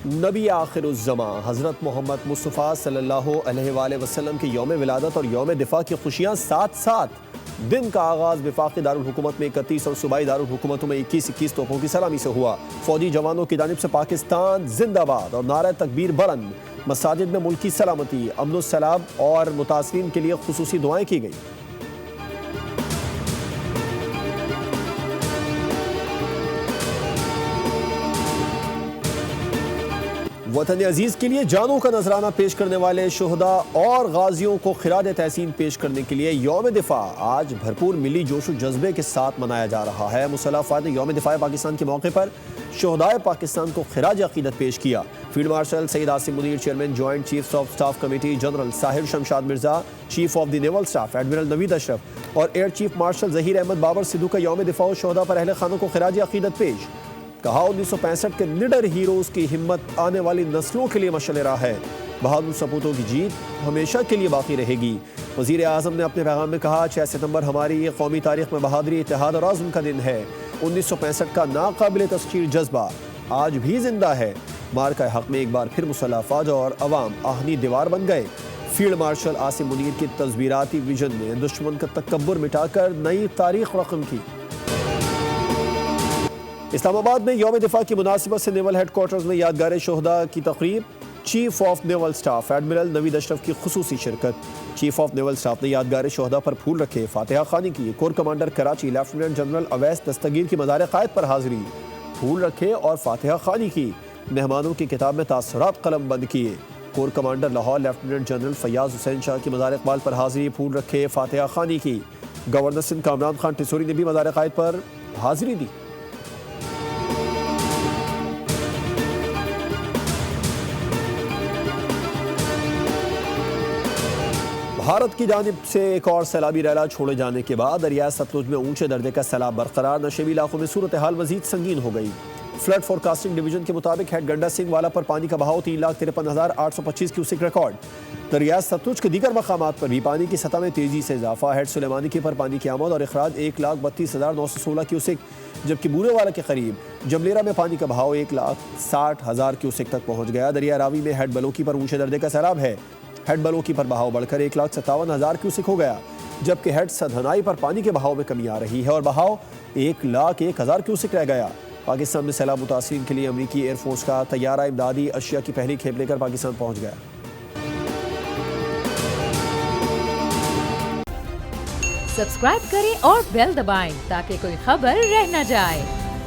نبی آخر الزمان حضرت محمد مصطفیٰ صلی اللہ علیہ وآلہ وسلم کے یوم ولادت اور یوم دفاع کی خوشیاں ساتھ ساتھ دن کا آغاز وفاقی دارالحکومت میں 31 اور صوبائی دارالحکومتوں میں 21 توپوں کی سلامی سے ہوا۔ فوجی جوانوں کی جانب سے پاکستان زندہ باد اور نعرہ تکبیر بلند، مساجد میں ملکی سلامتی، امن و سلام اور متاثرین کے لیے خصوصی دعائیں کی گئیں۔ وطن عزیز کے لیے جانوں کا نذرانہ پیش کرنے والے شہداء اور غازیوں کو خراج تحسین پیش کرنے کے لیے یوم دفاع آج بھرپور ملی جوش و جذبے کے ساتھ منایا جا رہا ہے۔ مسلح افواج نے یوم دفاع پاکستان کے موقع پر شہدائے پاکستان کو خراج عقیدت پیش کیا۔ Field marshal Syed Asim Munir, chairman joint chief of staff committee, general Sahir Shamshad Mirza, chief of the naval staff admiral Naveed Ashraf اور air chief marshal Zaheer Ahmed Babar Sidhu کا یوم دفاع و شہداء پر اہل خانوں کو خراج عقیدت پیش۔ کہا 1965 کے نڈر ہیروز کی ہمت آنے والی نسلوں کے لیے مشعل راہ ہے۔ بہادر سپوتوں کی جیت ہمیشہ کے لیے باقی رہے گی۔ وزیر اعظم نے اپنے پیغام میں کہا 6 ستمبر ہماری قومی تاریخ میں بہادری، اتحاد اور عزم کا دن ہے۔ 1965 کا ناقابل تسخیر جذبہ آج بھی زندہ ہے۔ معرکہ حق میں ایک بار پھر مسلح افواج اور عوام آہنی دیوار بن گئے۔ فیلڈ مارشل عاصم منیر کی تصویراتی ویژن نے دشمن کا تکبر مٹا کر نئی تاریخ رقم کی۔ اسلام آباد میں یوم دفاع کی مناسبت سے نیول ہیڈ کوارٹرز میں یادگار شہداء کی تقریب، chief of naval staff admiral Naveed Ashraf کی خصوصی شرکت۔ چیف آف نیول سٹاف نے یادگار شہداء پر پھول رکھے، فاتحہ خوانی کی۔ Corps commander Karachi lieutenant general Awais Dastgir کی مزار قائد پر حاضری، پھول رکھے اور فاتحہ خوانی کی۔ مہمانوں کی کتاب میں تاثرات قلم بند کیے۔ Corps commander Lahore lieutenant general Fayyaz Hussain Shah کی مزار اقبال پر حاضری، پھول رکھے، فاتحہ خوانی کی۔ گورنر سندھ کامران خان ٹھسوری نے بھی مزار قائد پر حاضری دی۔ بھارت کی جانب سے ایک اور سیلابی ریلا چھوڑے جانے کے بعد دریائے ستلج میں اونچے درجے کا سیلاب برقرار۔ نشیبی علاقوں میں صورتحال مزید سنگین ہو گئی۔ فلڈ فورکاسٹنگ ڈویژن کے مطابق ہیڈ گنڈا سنگھ والا پر پانی کا بہاؤ 3,53,825 کیوسک ریکارڈ۔ دریائے ستلج کے دیگر مقامات پر بھی پانی کی سطح میں تیزی سے اضافہ۔ ہیڈ سلیمانی کے پر پانی کی آمد اور اخراج 1,32,916 کیوسک، جبکہ بورے والا کے قریب جملیرا میں پانی کا بہاؤ 1,60,000 کیوسک تک پہنچ گیا۔ دریا راوی میں ہیڈ بلوکی پر اونچے درجے کا سیلاب ہے۔ ہیڈ بلوکی پر بہاؤ بڑھ کر 1,57,000 کیوسک ہو گیا، جبکہ ہیڈ سدھنائی پر پانی کے بہاؤ میں کمی آ رہی ہے اور بہاؤ 1,01,000 کیوسک رہ گیا۔ پاکستان میں سیلاب متاثرین کے لیے امریکی ایئر فورس کا طیارہ امدادی اشیاء کی پہلی کھیپ لے کر پاکستان پہنچ گیا۔ سبسکرائب کریں اور بیل دبائیں تاکہ کوئی خبر رہ نہ جائے۔